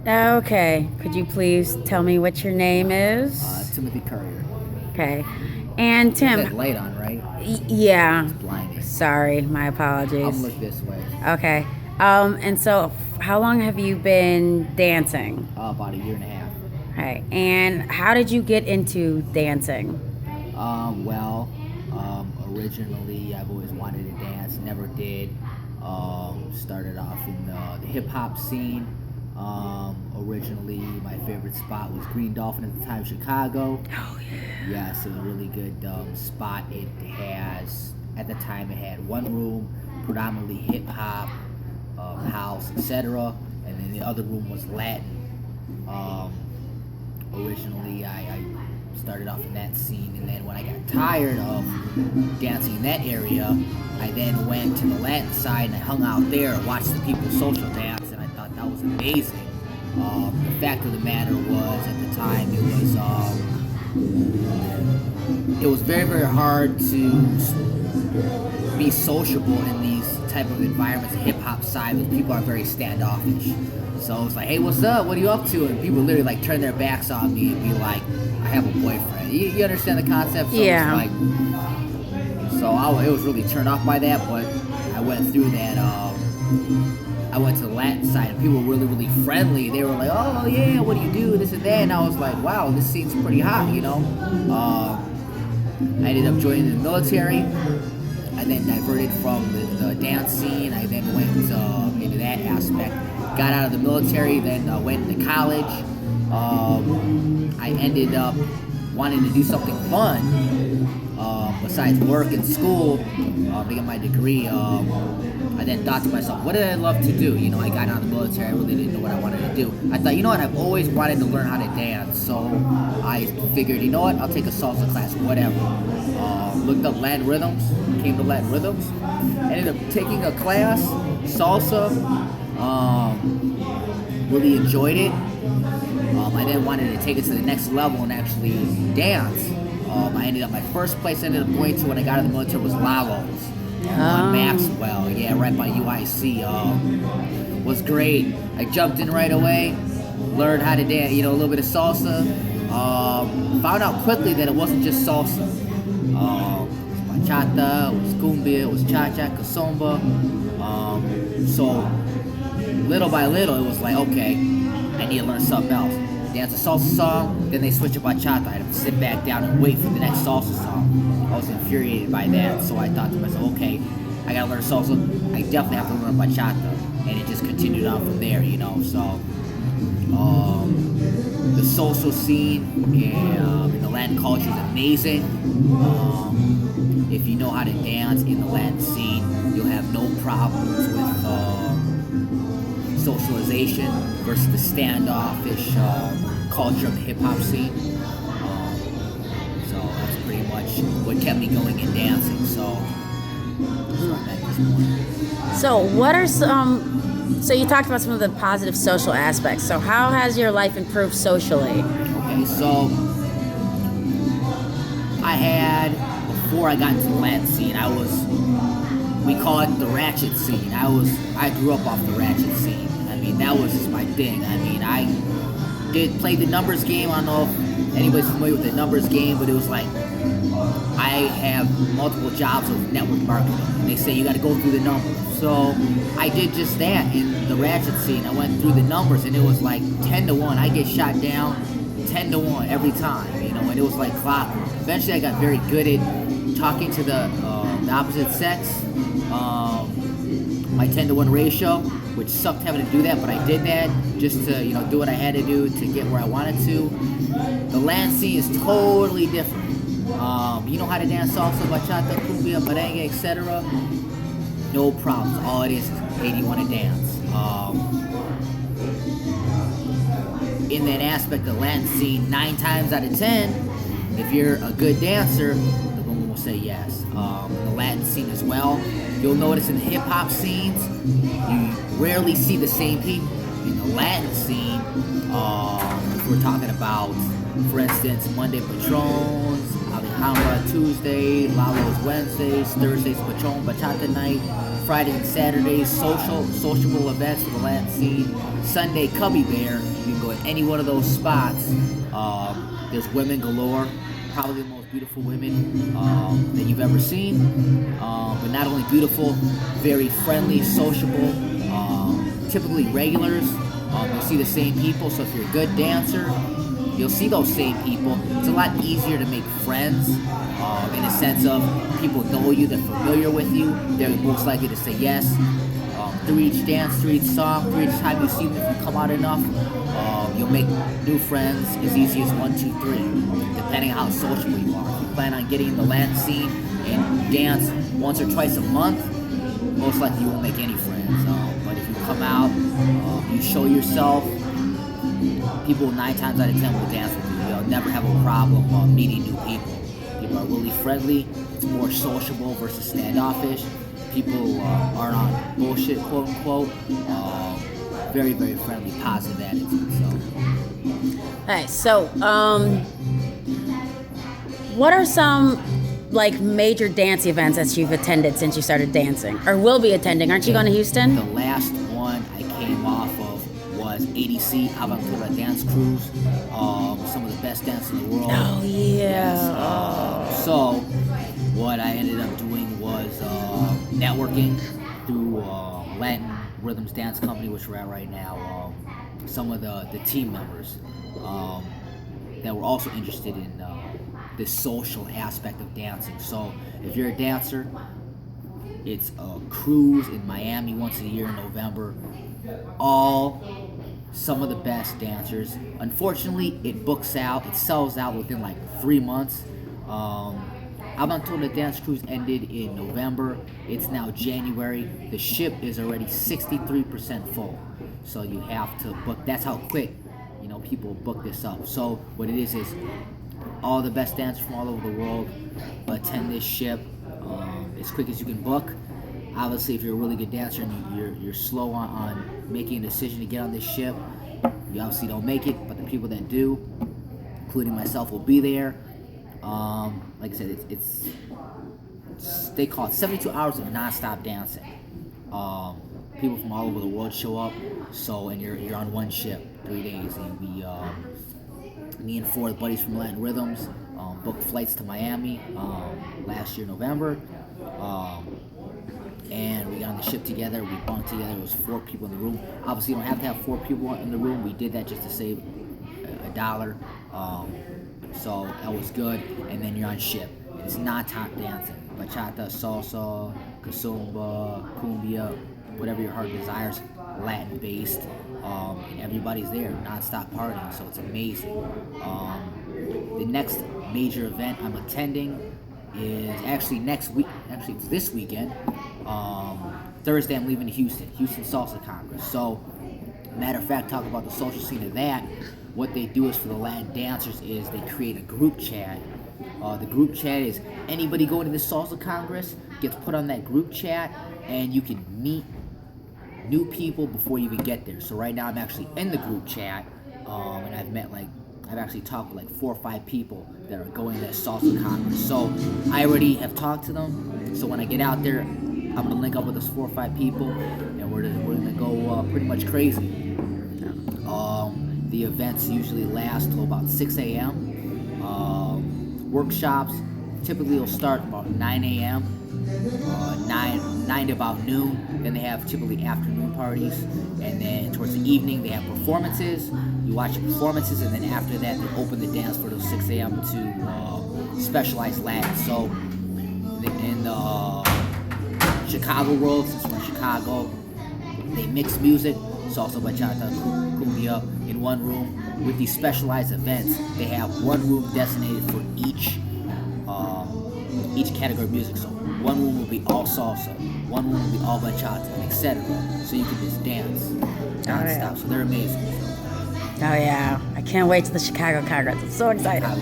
Okay. Could you please tell me what your name is? Timothy Courier. Okay. And You have Tim, that light on, right? yeah. It's blinding. Sorry, my I'm gonna apologies. look this way. Okay. And so how long have you been dancing? About a year and a half. Okay. And how did you get into dancing? Well, originally I've always wanted to dance, never did. Started off in the hip hop scene. Originally, my favorite spot was Green Dolphin at the time, Chicago. Oh yeah. Yes, it was a really good spot. At the time, it had one room, predominantly hip hop, house, etc. And then the other room was Latin. Um, Originally, I started off in that scene, and then when I got tired of dancing in that area, I then went to the Latin side and I hung out there and watched the people social dance, and I thought that was amazing. The fact of the matter was, at the time, it was very very hard to be sociable in these type of environments, hip hop side, because people are very standoffish. So it's like, hey, what's up? What are you up to? And people literally like turn their backs on me and be like, I have a boyfriend. You understand the concept? So Yeah. it's like, it was really turned off by that. But I went through that. I went to the Latin side and people were really really friendly. They were like, oh yeah, what do you do? This and that. And I was like, wow, this scene's pretty hot, you know. I ended up joining the military. I then diverted from the dance scene. I then went into that aspect. Got out of the military, then went into college. I ended up wanting to do something fun besides work and school to get my degree. I then thought to myself, what did I love to do? You know, I got out of the military. I really didn't know what I wanted to do. I thought, you know what? I've always wanted to learn how to dance. So I figured, you know what? I'll take a salsa class, whatever. Looked up Latin rhythms, came to Latin rhythms, ended up taking a class, salsa, really enjoyed it. I then wanted to take it to the next level and actually dance. My first place I ended up going to when I got out of the military was Lalo's on Maxwell, yeah, right by UIC. Was great. I jumped in right away, learned how to dance, a little bit of salsa. Found out quickly that it wasn't just salsa. It was bachata, it was cumbia, it was cha-cha, kizomba. So little by little, it was like, okay, I need to learn something else. Dance a salsa song, then they switch to bachata. I'd have to sit back down and wait for the next salsa song. I was infuriated by that, so I thought to myself, okay, I gotta learn salsa. I definitely have to learn bachata, and it just continued on from there, So, the social scene in the Latin culture is amazing. If you know how to dance in the Latin scene, you'll have no problems with socialization versus the standoffish culture of the hip hop scene. So that's pretty much what kept me going in dancing. So I'm at this point. So what are some? So you talked about some of the positive social aspects. So how has your life improved socially? Okay, so before I got into the Latin scene, we call it the ratchet scene. I grew up off the ratchet scene. I mean, that was just my thing. I mean, I did play the numbers game. I don't know if anybody's familiar with the numbers game, but it was like, I have multiple jobs with network marketing, and they say you got to go through the numbers. So I did just that in the ratchet scene. I went through the numbers, and it was like 10-1. I get shot down 10-1 every time, and it was like clockwork. Eventually, I got very good at talking to the opposite sex. My 10-1 ratio, which sucked having to do that, but I did that just to do what I had to do to get where I wanted to. The Latin scene is totally different. You know how to dance salsa, bachata, cumbia, merengue, etc. No problems. All it is hey, do you want to dance? In that aspect of the Latin scene, 9 times out of 10, if you're a good dancer, the woman will say yes. The Latin scene as well. You'll notice in the hip hop scenes, you rarely see the same people. In the Latin scene, if we're talking about, for instance, Monday Patrons, Alhambra Tuesday, Lalo's Wednesdays, Thursdays Patron Bachata Night, Friday and Saturdays, sociable events for the Latin scene. Sunday, Cubby Bear. You can go to any one of those spots. There's women galore, probably the most beautiful women that you've ever seen. But not only beautiful, very friendly, sociable, typically regulars. You'll see the same people, so if you're a good dancer, you'll see those same people. It's a lot easier to make friends in a sense of people know you, they're familiar with you, they're most likely to say yes. Through each dance, through each song, through each time you see them, if you come out enough, you'll make new friends as easy as 1, 2, 3, depending on how sociable you are. If you plan on getting in the Latin scene and dance once or twice a month, most likely you won't make any friends. But if you come out, you show yourself, people 9 times out of 10 will dance with you. You'll never have a problem meeting new people. People are really friendly. It's more sociable versus standoffish. People aren't on bullshit, quote unquote. Very, very friendly, positive attitude. So, what are some like major dance events that you've attended since you started dancing, or will be attending? Aren't you going to Houston? The last one I came off of was ADC, Aventura Dance Cruise. Some of the best dance in the world. Oh yeah. Yes. So what I ended up doing was networking through Latin Rhythms Dance Company, which we're at right now. Some of the team members that were also interested in the social aspect of dancing. So if you're a dancer, it's a cruise in Miami once a year in November. Some of the best dancers. Unfortunately, it books out. It sells out within like 3 months. Aventura Dance Cruise ended in November. It's now January. The ship is already 63% full. So you have to book. That's how quick, people book this up. So what it is all the best dancers from all over the world attend this ship as quick as you can book. Obviously, if you're a really good dancer and you're slow on making a decision to get on this ship, you obviously don't make it. But the people that do, including myself, will be there. Like I said, it's they call it 72 hours of non-stop dancing. People from all over the world show up. So, and you're on one ship 3 days, and me and 4 buddies from Latin Rhythms booked flights to Miami last year November. And we got on the ship together, we bunked together. It was 4 people in the room. Obviously, you don't have to have 4 people in the room. We did that just to save $1. So that was good. And then you're on ship. It's non-stop dancing. Bachata, salsa, kizomba, cumbia, whatever your heart desires, Latin-based. And everybody's there, non-stop partying, so it's amazing. The next major event I'm attending is actually next week. Actually, it's this weekend. Thursday, I'm leaving to Houston Salsa Congress. So, matter of fact, talk about the social scene of that. What they do is for the Latin dancers is they create a group chat. The group chat is anybody going to the Salsa Congress gets put on that group chat, and you can meet new people before you even get there. So right now I'm actually in the group chat, and I've actually talked with like 4 or 5 people that are going to that Salsa Congress. So I already have talked to them. So when I get out there, I'm gonna link up with those 4 or 5 people, and we're gonna go pretty much crazy. The events usually last till about 6 a.m. Workshops typically will start about 9 a.m. 9 to about noon. Then they have typically afternoon parties, and then towards the evening they have performances. You watch the performances, and then after that they open the dance for till 6 a.m. to specialized Latin. So in the Chicago world, since we're in Chicago, they mix music, salsa, bachata, cumbia in one room. With these specialized events, they have one room designated for each category of music. So one room will be all salsa, one room will be all bachata, etc. So you can just dance non-stop. So they're amazing. Oh yeah, I can't wait to the Chicago Congress. I'm so excited. All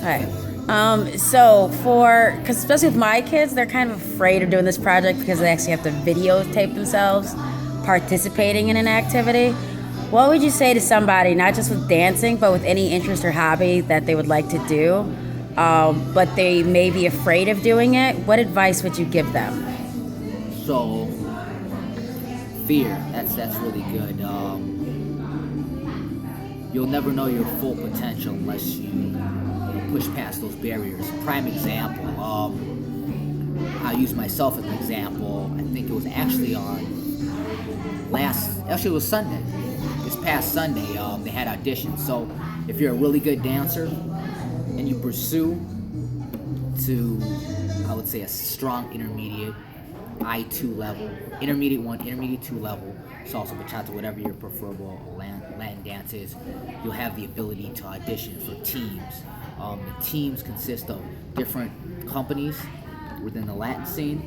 right. Because especially with my kids, they're kind of afraid of doing this project because they actually have to videotape themselves participating in an activity. What would you say to somebody, not just with dancing, but with any interest or hobby that they would like to do, but they may be afraid of doing it? What advice would you give them? So fear. That's really good. You'll never know your full potential unless you push past those barriers. Prime example. I'll use myself as an example. I think it was actually it was Sunday. This past Sunday, they had auditions. So if you're a really good dancer and you pursue to, I would say, a strong intermediate, I2 level, intermediate 1, intermediate 2 level, salsa, bachata, whatever your preferable Latin dance is, you'll have the ability to audition for teams. The teams consist of different companies within the Latin scene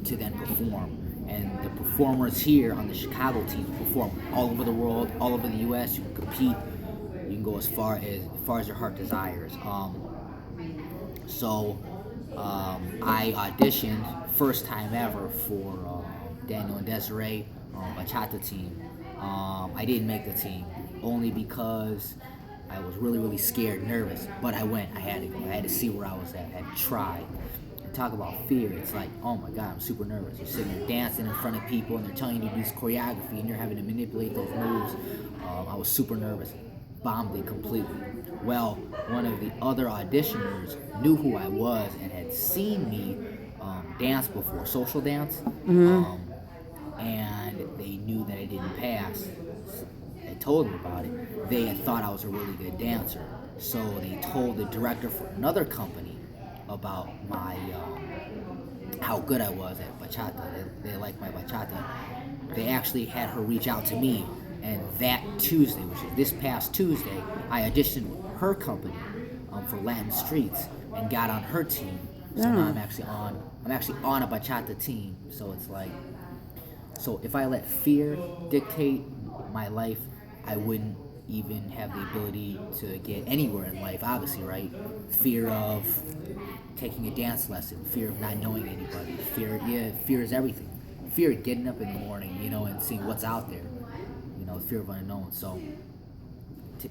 to then perform. And the performers here on the Chicago team perform all over the world, all over the U.S. You can compete. You can go as far as your heart desires. I auditioned first time ever for Daniel and Desiree bachata team. I didn't make the team only because I was really, really scared, nervous. But I went. I had to go. I had to see where I was at. I had to try. Talk about fear. It's like, oh my God, I'm super nervous. You're sitting there dancing in front of people and they're telling you to do this choreography and you're having to manipulate those moves. I was super nervous. Bombed it completely. Well, one of the other auditioners knew who I was and had seen me dance before, social dance, and they knew that I didn't pass. They told me about it. They had thought I was a really good dancer. So they told the director for another company about my how good I was at bachata. They liked my bachata. They actually had her reach out to me, and that Tuesday, which is this past Tuesday, I auditioned with her company for Latin Streets and got on her team. So now I'm actually on a bachata team. So it's like, so if I let fear dictate my life, I wouldn't even have the ability to get anywhere in life, obviously, right? Fear of taking a dance lesson, fear of not knowing anybody, fear is everything. Fear of getting up in the morning, and seeing what's out there, fear of unknown. So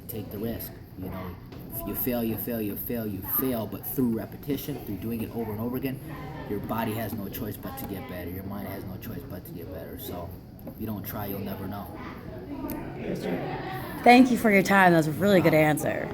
take the risk, If you fail, you fail, but through repetition, through doing it over and over again, your body has no choice but to get better. Your mind has no choice but to get better. So if you don't try, you'll never know. Thank you for your time. That was a really good answer.